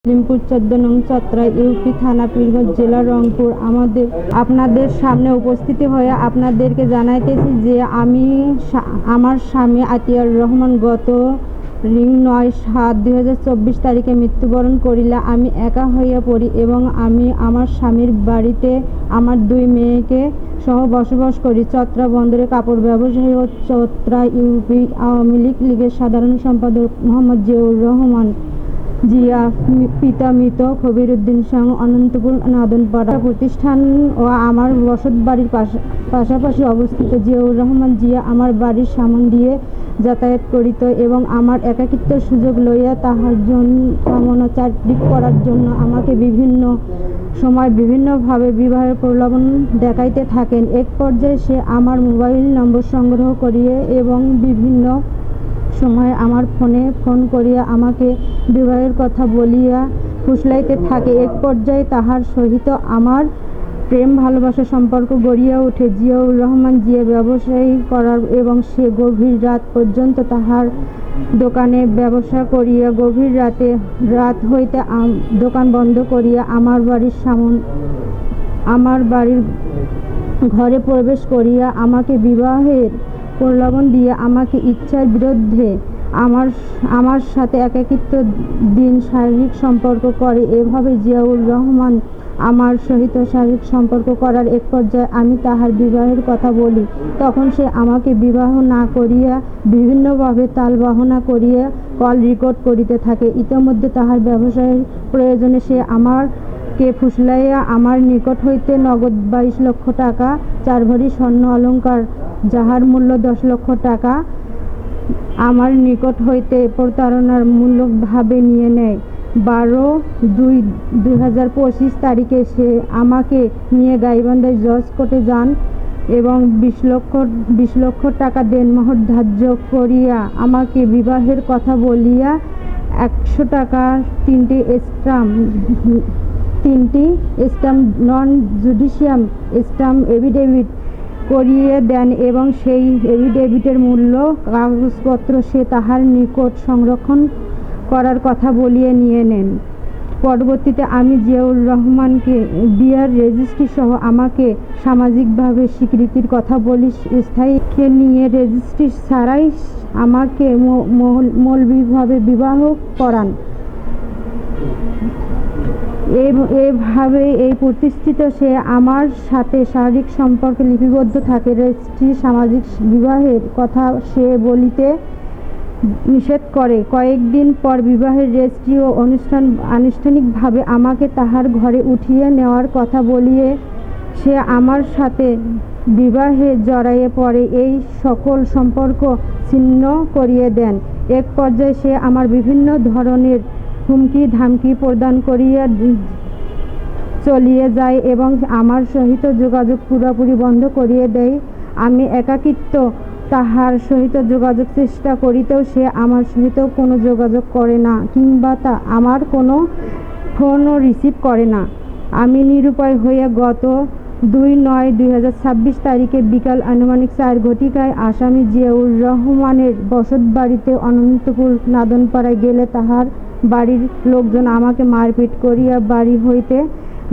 লিমপুর ১৪ নং চত্রা ইউপি থানা পীরগঞ্জ জেলা রংপুর। আপনাদের সামনে উপস্থিত হয়ে আপনাদেরকে জানাইতেছি যে আমি আমার স্বামী আতিয়ার রহমান গত ৯/৭/২০২৪ তারিখে মৃত্যুবরণ করিলে আমি একা হইয়া পড়ি এবং আমি আমার স্বামীর বাড়িতে আমার ২ মেয়েকে সহ বসবাস করি। চত্রা বন্দরে কাপড় ব্যবসায়ী ও চত্রা ইউপি আওয়ামী লীগের সাধারণ সম্পাদক মোহাম্মদ জিয়াউর রহমান জিয়া পিতা মৃত কবিরউদ্দিন শাহ অনন্তপুর নাদনপাড়া প্রতিষ্ঠান ও আমার বসত বাড়ির পাশাপাশি অবস্থিত। জিয়াউর রহমান জিয়া আমার বাড়ির সামন দিয়ে যাতায়াত করিত এবং আমার একাকিত্বের সুযোগ লইয়া তাহার কামনা চাকরি করার জন্য আমাকে বিভিন্ন সময় বিভিন্নভাবে বিবাহের প্রলোভন দেখাইতে থাকেন। এক পর্যায়ে সে আমার মোবাইল নম্বর সংগ্রহ করিয়া এবং বিভিন্ন সময় আমার ফোন করিয়া আমাকে বিবাহের কথা বলিয়া ফুসলাইতে থাকে। এক পর্যায়ে তাহার সহিত আমার প্রেম ভালোবাসা সম্পর্ক গড়িয়া ওঠে। জিয়াউর রহমান জিয়া ব্যবসায়ী করার এবং সে গভীর রাত পর্যন্ত তাহার দোকানে ব্যবসা করিয়া গভীর রাত হইতে দোকান বন্ধ করিয়া আমার বাড়ির ঘরে প্রবেশ করিয়া আমাকে বিবাহের প্রলোভন দিয়ে আমাকে ইচ্ছার বিরুদ্ধে আমার সাথে একাকিত্ব দিন শারীরিক সম্পর্ক করে। এভাবে জিয়াউর রহমান আমার সহিত শারীরিক সম্পর্ক করার এক পর্যায়ে আমি তাহার বিবাহের কথা বলি। তখন সে আমাকে বিবাহ না করিয়া বিভিন্নভাবে তাল বাহানা করিয়া কল রেকর্ড করিতে থাকে। ইতিমধ্যে তাহার ব্যবসায়ের প্রয়োজনে সে আমাকে ফুসলাইয়া আমার নিকট হইতে নগদ ২২ লক্ষ টাকা, ৪ ভরি স্বর্ণ অলঙ্কার যাহার মূল্য ১০ লক্ষ টাকা আমার নিকট হইতে প্রতারণার মূলকভাবে নিয়ে নেয়। ১২/২/২০২৫ তারিখে সে আমাকে নিয়ে গাইবান্ধায় জজ কোর্টে যান এবং ২০ লক্ষ টাকা দেনমোহর ধার্য করিয়া আমাকে বিবাহের কথা বলিয়া ১০০ টাকার ৩টি স্ট্যাম্প নন জুডিশিয়াল স্ট্যাম্প এফিডেভিট করিয়ে দেন এবং সেই এফিডেভিটের মূল্য কাগজপত্র সে তাহার নিকট সংরক্ষণ করার কথা বলিয়ে নিয়ে নেন। পরবর্তীতে আমি জিয়াউর রহমানকে বিয়ার রেজিস্ট্রি সহ আমাকে সামাজিকভাবে স্বীকৃতির কথা বলি স্থায়ীকে নিয়ে রেজিস্ট্রি ছাড়াই আমাকে মৌলবিকভাবে বিবাহ করান। এভাবে এই প্রতিষ্ঠিত সে আমার সাথে শারীরিক সম্পর্কে লিপিবদ্ধ থাকে। রেজিস্ট্রি সামাজিক বিবাহের কথা সে বলিতে নিষেধ করে। কয়েকদিন পর বিবাহের রেজিস্ট্রি ও আনুষ্ঠানিকভাবে আমাকে তাহার ঘরে উঠিয়ে নেওয়ার কথা বলিয়ে সে আমার সাথে বিবাহে জড়াইয়ে পড়ে এই সকল সম্পর্ক ছিন্ন করিয়ে দেন। এক পর্যায়ে সে আমার বিভিন্ন ধরনের হুমকি ধামকি প্রদান করিয়া চলিয়ে যায় এবং আমার সহিত যোগাযোগ পুরোপুরি বন্ধ করিয়ে দেয়। আমি একাকিত্ব তাহার সহিত যোগাযোগ চেষ্টা করিতেও সে আমার সহিত কোনো যোগাযোগ করে না কিংবা আমার কোনো ফোনও রিসিভ করে না। আমি নিরুপায় হয়ে গত ২/৯/২০২৬ তারিখে বিকাল আনুমানিক ৪ ঘটিকায় আসামি জিয়াউর রহমানের বসত বাড়িতে অনন্তপুর নাদনপাড়ায় গেলে তাহার বাড়ির লোকজন আমাকে মারপিট করিয়া বাড়ি হইতে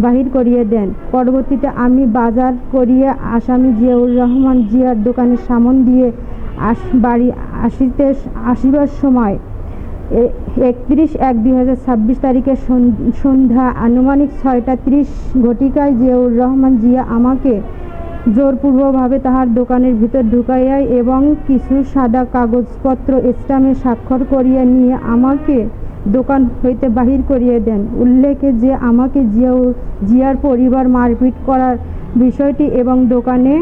বাহির করিয়ে দেন। পরবর্তীতে আমি বাজার করিয়া আসামি জিয়াউর রহমান জিয়ার দোকানের সামন দিয়ে বাড়ি আসিবার সময় ৩১/১/২০২৬ তারিখে সন্ধ্যা আনুমানিক ৬টা ৩০ ঘটিকায় জিয়াউর রহমান জিয়া আমাকে জোরপূর্বকভাবে তাহার দোকানের ভিতর ঢুকাইয়া এবং কিছু সাদা কাগজপত্র স্ট্যাম্পে স্বাক্ষর করিয়া নিয়ে আমাকে দোকান হইতে বাহির করিয়ে দেন। উল্লেখ্য যে আমাকে জিয়ার পরিবার মারপিট করার বিষয়টি এবং দোকানে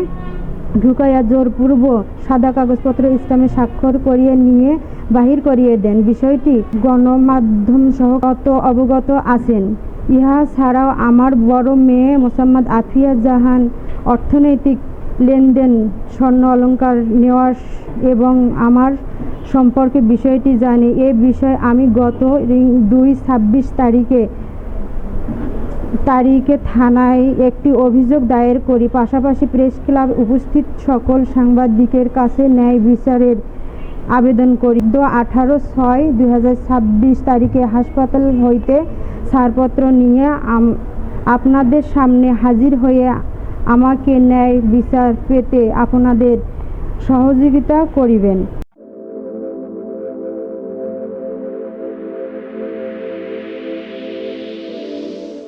ঢুকাইয়া জোরপূর্বক সাদা কাগজপত্র স্ট্যাম্পে স্বাক্ষর করিয়ে নিয়ে বাহির করিয়ে দেন। বিষয়টি গণমাধ্যম সহ অবগত আছেন। ইহা ছাড়াও আমার বড় মেয়ে মোসাম্মদ আফিয়া জাহান অর্থনৈতিক লেনদেন, স্বর্ণ অলঙ্কার নেওয়া এবং আমার সম্পর্কে বিষয়টি জানি। এ বিষয়ে আমি গত ২/২৬ তারিখে থানায় একটি অভিযোগ দায়ের করি। পাশাপাশি প্রেস ক্লাব উপস্থিত সকল সাংবাদিকের কাছে ন্যায় বিচারের আবেদন করি। ১৮/৬/২০২৬ তারিখে হাসপাতাল হইতে ছাড়পত্র নিয়ে আপনাদের সামনে হাজির হয়ে আমাকে ন্যায় বিচার পেতে আপনাদের সহযোগিতা করিবেন।